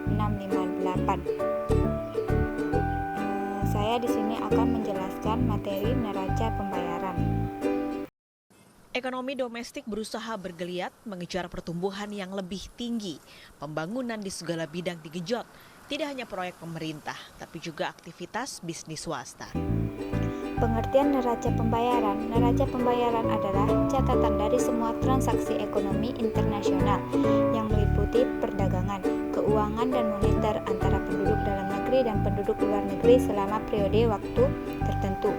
658. Saya di sini akan menjelaskan materi neraca pembayaran. Ekonomi domestik berusaha bergeliat mengejar pertumbuhan yang lebih tinggi. Pembangunan di segala bidang digenjot, tidak hanya proyek pemerintah, tapi juga aktivitas bisnis swasta. Pengertian neraca pembayaran. Neraca pembayaran adalah catatan dari semua transaksi ekonomi internasional yang meliputi perdagangan, keuangan, dan moneter antara penduduk dalam negeri dan penduduk luar negeri selama periode waktu tertentu.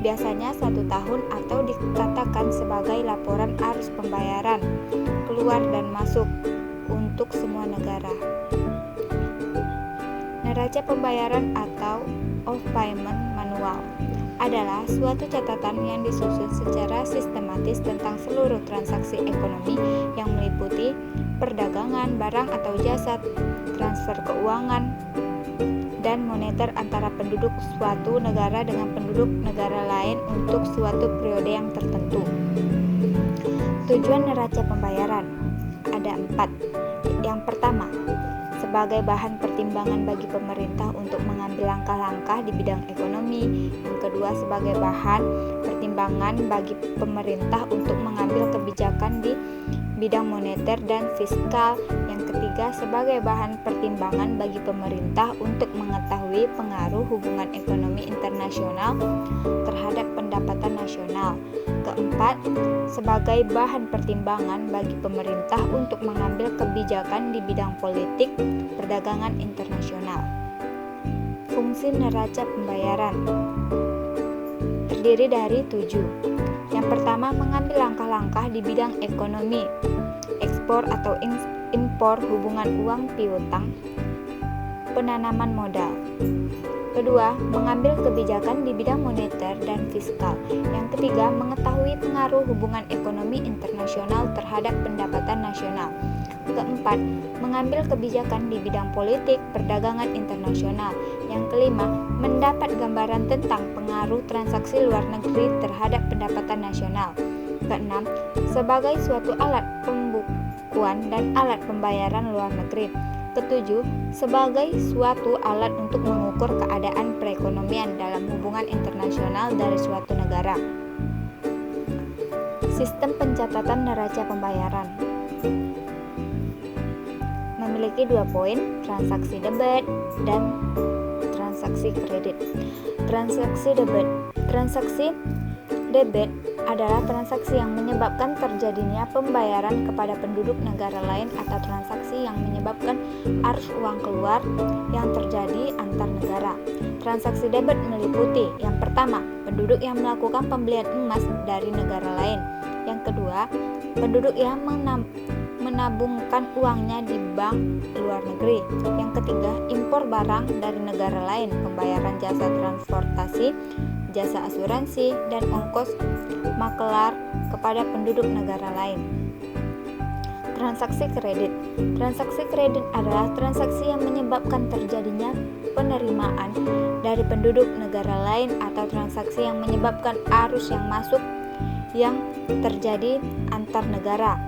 Biasanya 1 tahun atau dikatakan sebagai laporan arus pembayaran keluar dan masuk untuk semua negara. Neraca pembayaran atau of payment manual adalah suatu catatan yang disusun secara sistematis tentang seluruh transaksi ekonomi yang meliputi perdagangan, barang atau jasa, transfer keuangan, dan moneter antara penduduk suatu negara dengan penduduk negara lain untuk suatu periode yang tertentu. Tujuan neraca pembayaran ada 4. Yang pertama, sebagai bahan pertimbangan bagi pemerintah untuk mengambil langkah-langkah di bidang ekonomi. Yang kedua, sebagai bahan pertimbangan bagi pemerintah untuk mengambil kebijakan di bidang moneter dan fiskal. Yang ketiga, sebagai bahan pertimbangan bagi pemerintah untuk mengetahui pengaruh hubungan ekonomi internasional terhadap pendapatan nasional. Keempat, sebagai bahan pertimbangan bagi pemerintah untuk mengambil kebijakan di bidang politik perdagangan internasional. Fungsi neraca pembayaran terdiri dari 7. Yang pertama, mengambil langkah-langkah di bidang ekonomi, ekspor atau impor, hubungan uang piutang, penanaman modal. Kedua, mengambil kebijakan di bidang moneter dan fiskal. Yang ketiga, mengetahui pengaruh hubungan ekonomi internasional terhadap pendapatan nasional. Keempat, mengambil kebijakan di bidang politik perdagangan internasional. Yang kelima, mendapat gambaran tentang pengaruh transaksi luar negeri terhadap pendapatan nasional. Keenam, sebagai suatu alat pembukuan dan alat pembayaran luar negeri. Ketujuh, sebagai suatu alat untuk mengukur keadaan perekonomian dalam hubungan internasional dari suatu negara. Sistem pencatatan neraca pembayaran memiliki 2 poin, transaksi debit dan transaksi kredit. Transaksi debit. Transaksi debit adalah transaksi yang menyebabkan terjadinya pembayaran kepada penduduk negara lain atau transaksi yang menyebabkan arus uang keluar yang terjadi antar negara. Transaksi debit meliputi yang pertama, penduduk yang melakukan pembelian emas dari negara lain. Yang kedua, penduduk yang menabungkan uangnya di bank luar negeri. Yang ketiga, impor barang dari negara lain, pembayaran jasa transportasi, jasa asuransi, dan ongkos makelar kepada penduduk negara lain. Transaksi kredit. Transaksi kredit adalah transaksi yang menyebabkan terjadinya penerimaan dari penduduk negara lain atau transaksi yang menyebabkan arus yang masuk yang terjadi antar negara.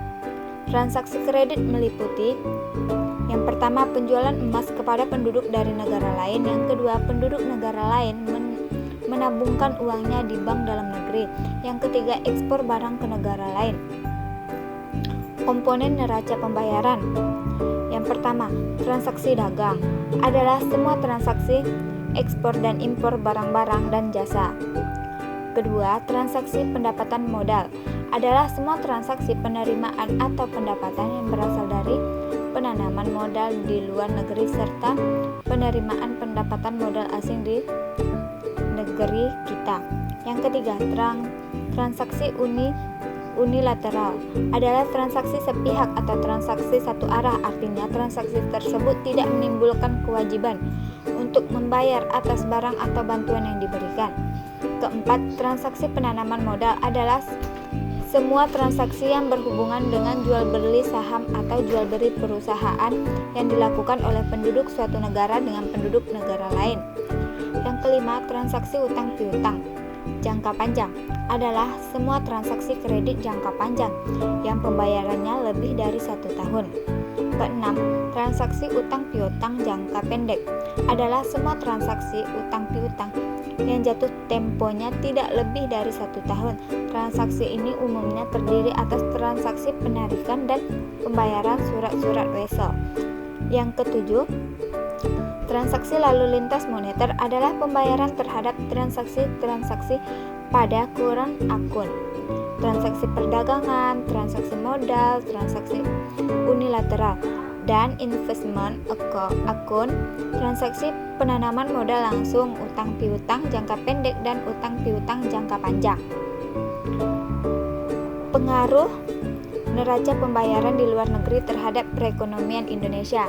Transaksi kredit meliputi yang pertama, penjualan emas kepada penduduk dari negara lain. Yang kedua, penduduk negara lain menabungkan uangnya di bank dalam negeri. Yang ketiga, ekspor barang ke negara lain. Komponen neraca pembayaran. Yang pertama, transaksi dagang adalah semua transaksi ekspor dan impor barang-barang dan jasa. Kedua, transaksi pendapatan modal adalah semua transaksi penerimaan atau pendapatan yang berasal dari penanaman modal di luar negeri serta penerimaan pendapatan modal asing di negeri kita. Yang ketiga, transaksi unilateral adalah transaksi sepihak atau transaksi satu arah, artinya transaksi tersebut tidak menimbulkan kewajiban untuk membayar atas barang atau bantuan yang diberikan. Keempat, transaksi penanaman modal adalah semua transaksi yang berhubungan dengan jual beli saham atau jual beli perusahaan yang dilakukan oleh penduduk suatu negara dengan penduduk negara lain. Yang kelima, transaksi utang piutang jangka panjang adalah semua transaksi kredit jangka panjang yang pembayarannya lebih dari 1 tahun. keenam, transaksi utang piutang jangka pendek adalah semua transaksi utang piutang yang jatuh temponya tidak lebih dari 1 tahun. Transaksi ini umumnya terdiri atas transaksi penarikan dan pembayaran surat-surat wesel. Yang ketujuh, transaksi lalu lintas moneter adalah pembayaran terhadap transaksi-transaksi pada kurang akun, transaksi perdagangan, transaksi modal, transaksi unilateral, dan investment account, transaksi penanaman modal langsung, utang piutang jangka pendek, dan utang piutang jangka panjang. Pengaruh neraca pembayaran di luar negeri terhadap perekonomian Indonesia: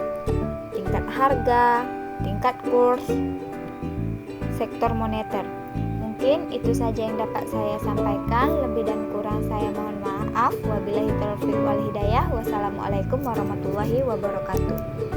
tingkat harga, tingkat kurs, sektor moneter. Mungkin itu saja yang dapat saya sampaikan. Lebih dan kurang saya mohon maaf. Wabillahi taufiq wal hidayah. Wassalamualaikum warahmatullahi wabarakatuh.